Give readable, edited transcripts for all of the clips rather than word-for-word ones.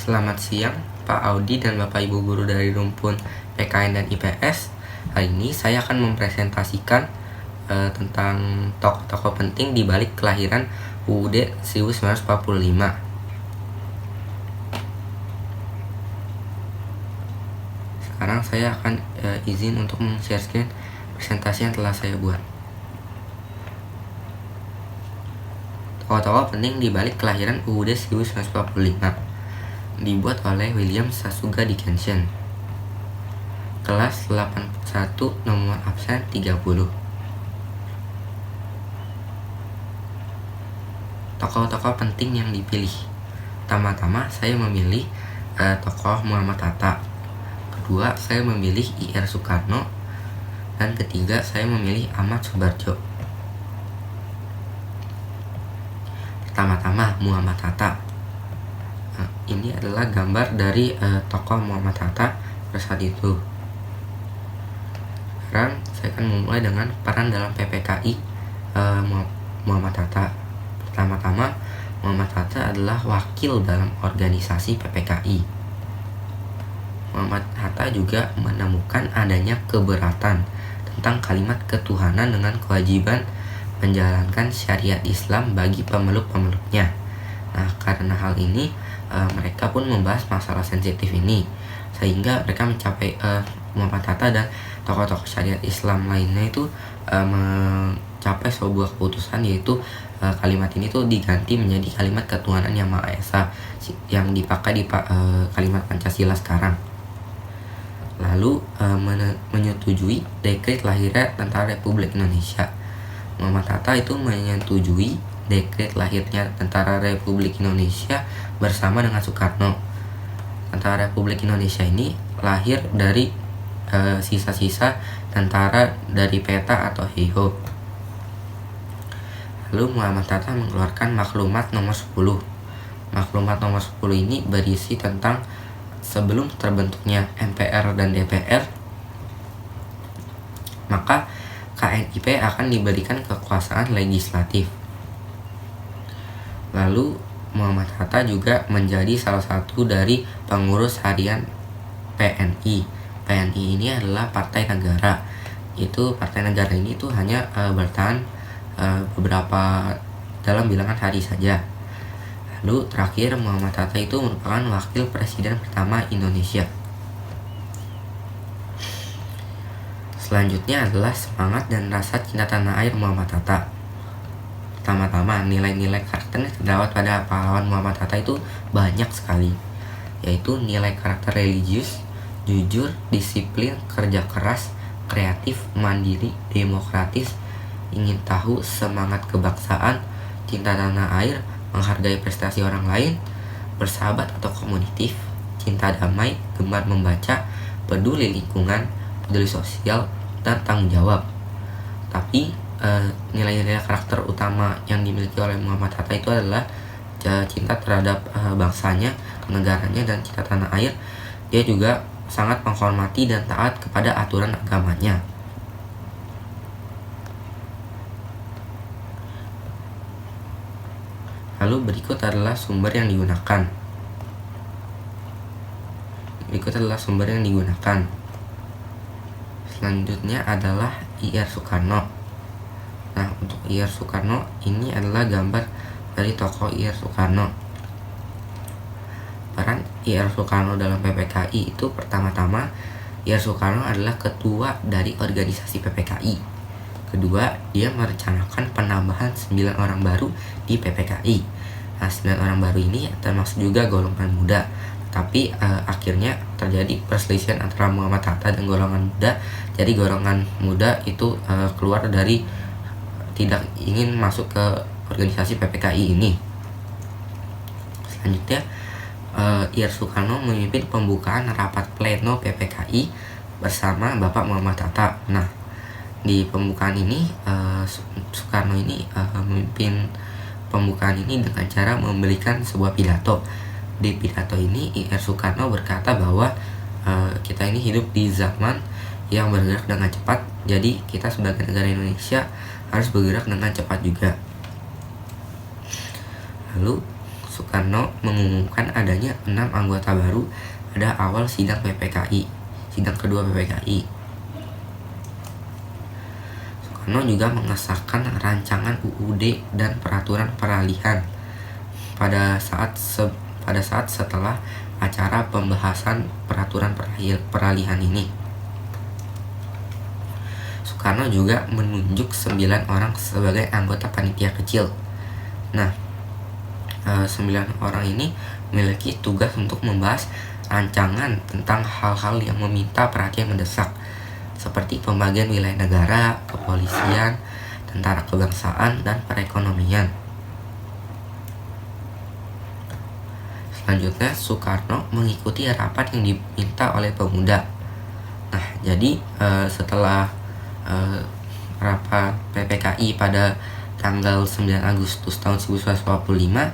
Selamat siang Pak Audi dan Bapak Ibu guru dari rumpun PKN dan IPS. Hari ini saya akan mempresentasikan tentang tokoh-tokoh penting di balik kelahiran UUD 1945. Sekarang saya akan izin untuk men-share screen presentasi yang telah saya buat. Tokoh-tokoh penting di balik kelahiran UUD 1945 dibuat oleh William Sasuga Dickinson. Kelas 81, nomor absen 30. Tokoh-tokoh penting yang dipilih. Pertama-tama saya memilih tokoh Muhammad Hatta. Kedua, saya memilih I.R. Soekarno. Dan ketiga, saya memilih Ahmad Subarjo. Pertama-tama Muhammad Hatta. Ini adalah gambar dari tokoh Muhammad Hatta pada saat itu. Sekarang saya akan memulai dengan peran dalam PPKI Muhammad Hatta. Pertama-tama, Muhammad Hatta adalah wakil dalam organisasi PPKI. Muhammad Hatta juga menemukan adanya keberatan tentang kalimat ketuhanan dengan kewajiban menjalankan syariat Islam bagi pemeluk-pemeluknya. Nah, karena hal ini mereka pun membahas masalah sensitif ini, sehingga mereka mencapai Muhammad Hatta dan tokoh-tokoh syariat Islam lainnya itu mencapai sebuah keputusan, yaitu kalimat ini tuh diganti menjadi kalimat ketuhanan yang Maha Esa yang dipakai di kalimat Pancasila sekarang. Lalu menyetujui dekret lahirnya Tentara Republik Indonesia. Muhammad Hatta itu menyetujui dekret lahirnya Tentara Republik Indonesia bersama dengan Soekarno. Tentara Republik Indonesia ini lahir dari sisa-sisa tentara dari peta atau Heiho. Lalu Muhammad Hatta mengeluarkan maklumat nomor 10. Maklumat nomor 10 ini berisi tentang sebelum terbentuknya MPR dan DPR, maka KNIP akan diberikan kekuasaan legislatif. Lalu Muhammad Hatta juga menjadi salah satu dari pengurus harian PNI. PNI ini adalah Partai Negara. Itu Partai Negara ini tuh hanya bertahan beberapa dalam bilangan hari saja. Lalu terakhir, Muhammad Hatta itu merupakan wakil presiden pertama Indonesia. Selanjutnya adalah semangat dan rasa cinta tanah air Muhammad Hatta. Pertama-tama, nilai-nilai karakter yang terdapat pada pahlawan Muhammad Hatta itu banyak sekali, yaitu nilai karakter religius, jujur, disiplin, kerja keras, kreatif, mandiri, demokratis, ingin tahu, semangat kebangsaan, cinta tanah air, menghargai prestasi orang lain, bersahabat atau komunitif, cinta damai, gemar membaca, peduli lingkungan, peduli sosial, dan tanggung jawab. Tapi nilai-nilai karakter utama yang dimiliki oleh Muhammad Hatta itu adalah cinta terhadap bangsanya, negaranya, dan cinta tanah air. Dia juga sangat menghormati dan taat kepada aturan agamanya. Lalu berikut adalah sumber yang digunakan. Selanjutnya adalah I.R. Soekarno. Nah, untuk I.R. Soekarno ini adalah gambar dari tokoh I.R. Soekarno. Peran I.R. Soekarno dalam PPKI itu, pertama-tama I.R. Soekarno adalah ketua dari organisasi PPKI. Kedua, dia merencanakan penambahan 9 orang baru di PPKI. Nah, 9 orang baru ini termasuk juga golongan muda. Tapi akhirnya terjadi perselisihan antara Muhammad Hatta dan golongan muda. Jadi golongan muda itu keluar dari, tidak ingin masuk ke organisasi PPKI ini. Selanjutnya, I.R. Soekarno memimpin pembukaan rapat pleno PPKI bersama Bapak Muhammad Hatta. Nah, di pembukaan ini Soekarno ini memimpin pembukaan ini dengan cara memberikan sebuah pidato. Di pidato ini I.R. Soekarno berkata bahwa kita ini hidup di zaman yang bergerak dengan cepat, jadi kita sebagai negara Indonesia harus bergerak dengan cepat juga. Lalu Soekarno mengumumkan adanya 6 anggota baru pada awal sidang PPKI, sidang kedua PPKI. Soekarno juga mengesahkan rancangan UUD dan peraturan peralihan pada saat setelah acara pembahasan peraturan peralihan ini. Soekarno juga menunjuk 9 orang sebagai anggota panitia kecil. Nah, 9 orang ini memiliki tugas untuk membahas rancangan tentang hal-hal yang meminta perhatian mendesak, seperti pembagian wilayah negara, kepolisian, tentara kebangsaan, dan perekonomian. Selanjutnya, Soekarno mengikuti rapat yang diminta oleh pemuda. Nah, jadi setelah rapat PPKI pada tanggal 9 Agustus tahun 1945,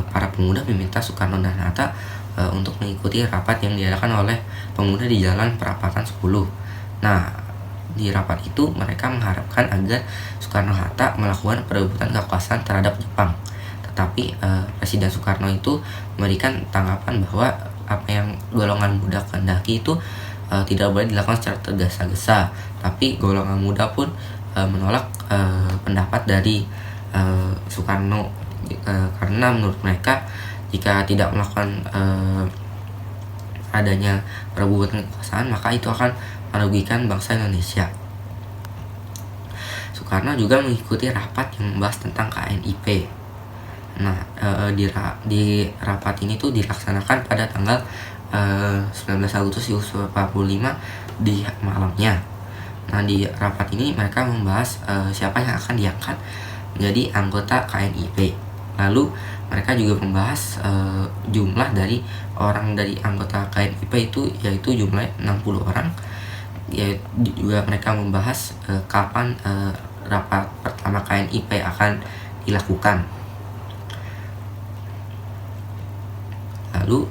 para pemuda meminta Soekarno dan Hatta untuk mengikuti rapat yang diadakan oleh pemuda di Jalan Perapatan 10. Nah, di rapat itu mereka mengharapkan agar Soekarno-Hatta melakukan perebutan kekuasaan terhadap Jepang. Tetapi Presiden Soekarno itu memberikan tanggapan bahwa apa yang golongan muda kehendaki itu tidak boleh dilakukan secara tergesa-gesa. Tapi golongan muda pun menolak pendapat dari Soekarno, karena menurut mereka jika tidak melakukan adanya perebutan kekuasaan, maka itu akan merugikan bangsa Indonesia. Soekarno juga mengikuti rapat yang membahas tentang KNIP. Nah, di rapat ini tuh dilaksanakan pada tanggal 19 Agustus 1945 di malamnya. Nah, di rapat ini mereka membahas siapa yang akan diangkat menjadi anggota KNIP. Lalu mereka juga membahas jumlah dari orang dari anggota KNIP itu, yaitu jumlah 60 orang. Juga mereka membahas kapan rapat pertama KNIP akan dilakukan. Lalu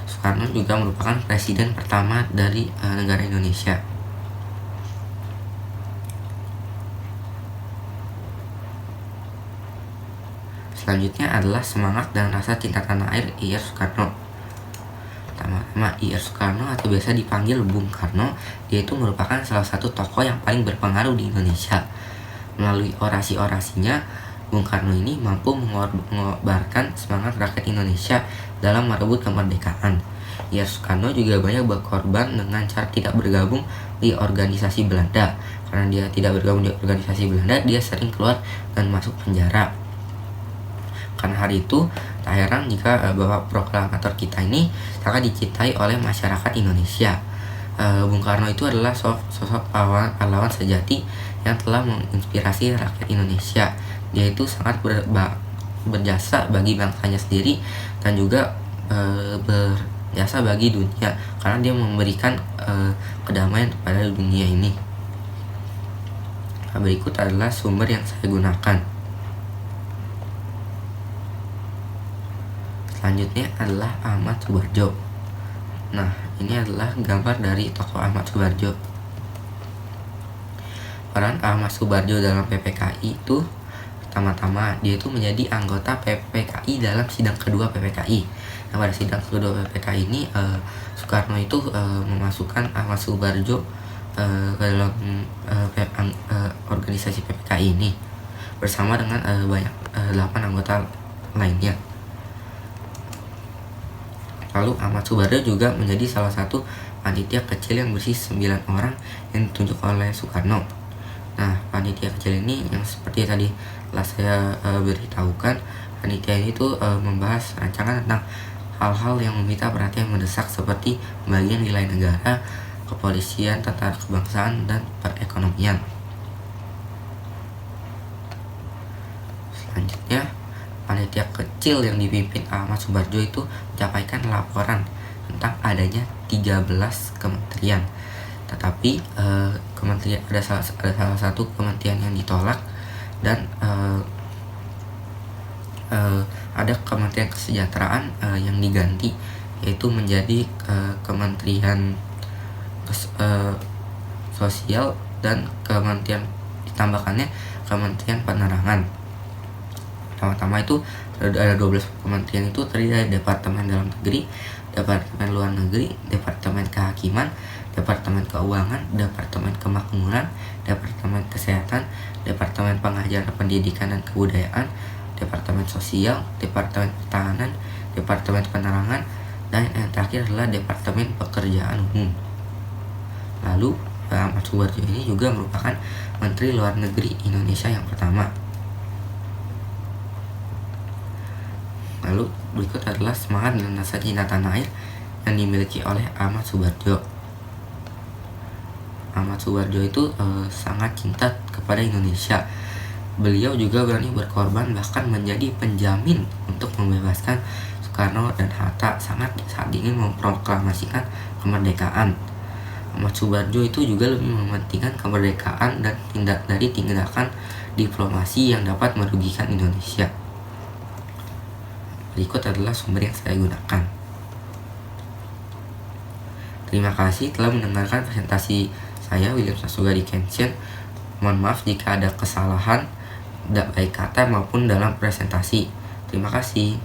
Soekarno juga merupakan presiden pertama dari negara Indonesia. Selanjutnya adalah semangat dan rasa cinta tanah air Ir Soekarno. Pertama-tama, Ir Soekarno atau biasa dipanggil Bung Karno, dia itu merupakan salah satu tokoh yang paling berpengaruh di Indonesia. Melalui orasi-orasinya, Bung Karno ini mampu mengobarkan semangat rakyat Indonesia dalam merebut kemerdekaan. Ir Soekarno juga banyak berkorban dengan cara tidak bergabung di organisasi Belanda. Karena dia tidak bergabung di organisasi Belanda, dia sering keluar dan masuk penjara. Karena hari itu, tak heran jika Bapak Proklamator kita ini sangat dicintai oleh masyarakat Indonesia. Bung Karno itu adalah sosok pahlawan sejati yang telah menginspirasi rakyat Indonesia. Dia itu sangat berjasa bagi bangsanya sendiri dan juga berjasa bagi dunia, karena dia memberikan kedamaian kepada dunia ini. Berikut adalah sumber yang saya gunakan. Selanjutnya adalah Ahmad Subarjo. Nah, ini adalah gambar dari tokoh Ahmad Subarjo. Peran Ahmad Subarjo dalam PPKI itu, pertama-tama dia itu menjadi anggota PPKI dalam sidang kedua PPKI. Nah, pada sidang kedua PPKI ini Soekarno itu memasukkan Ahmad Subarjo ke dalam organisasi PPKI ini bersama dengan banyak 8 anggota lainnya. Lalu Ahmad Subarjo juga menjadi salah satu panitia kecil yang berisi 9 orang yang ditunjuk oleh Soekarno. Nah, panitia kecil ini yang seperti tadi telah saya beritahukan, panitia ini tuh membahas rancangan tentang hal-hal yang meminta perhatian mendesak seperti pembagian wilayah negara, kepolisian, tentara kebangsaan, dan perekonomian. Selanjutnya, panitia kecil yang dipimpin Ahmad Subarjo itu menyampaikan laporan tentang adanya 13 kementerian. Tetapi kementerian ada salah satu kementerian yang ditolak, dan ada Kementerian Kesejahteraan yang diganti, yaitu menjadi Kementerian Sosial, dan ditambahkannya Kementerian Penerangan. Pertama-tama itu Ada 12 kementerian itu terdiri dari Departemen Dalam Negeri, Departemen Luar Negeri, Departemen Kehakiman, Departemen Keuangan, Departemen Kemakmuran, Departemen Kesehatan, Departemen Pengajaran Pendidikan dan Kebudayaan, Departemen Sosial, Departemen Pertahanan, Departemen Penerangan, dan yang terakhir adalah Departemen Pekerjaan Umum. Lalu Ahmad Subarjo ini juga merupakan Menteri Luar Negeri Indonesia yang pertama. Lalu berikut adalah semangat dan rasa cinta tanah air yang dimiliki oleh Ahmad Subarjo. Ahmad Subarjo itu sangat cinta kepada Indonesia. Beliau juga berani berkorban, bahkan menjadi penjamin untuk membebaskan Soekarno dan Hatta saat ingin memproklamasikan kemerdekaan. Ahmad Subarjo itu juga lebih mementingkan kemerdekaan dan tindakan diplomasi yang dapat merugikan Indonesia. Berikut adalah sumber yang saya gunakan. Terima kasih telah mendengarkan presentasi saya, William Sasugadi Kenshin. Mohon maaf jika ada kesalahan baik kata maupun dalam presentasi. Terima kasih.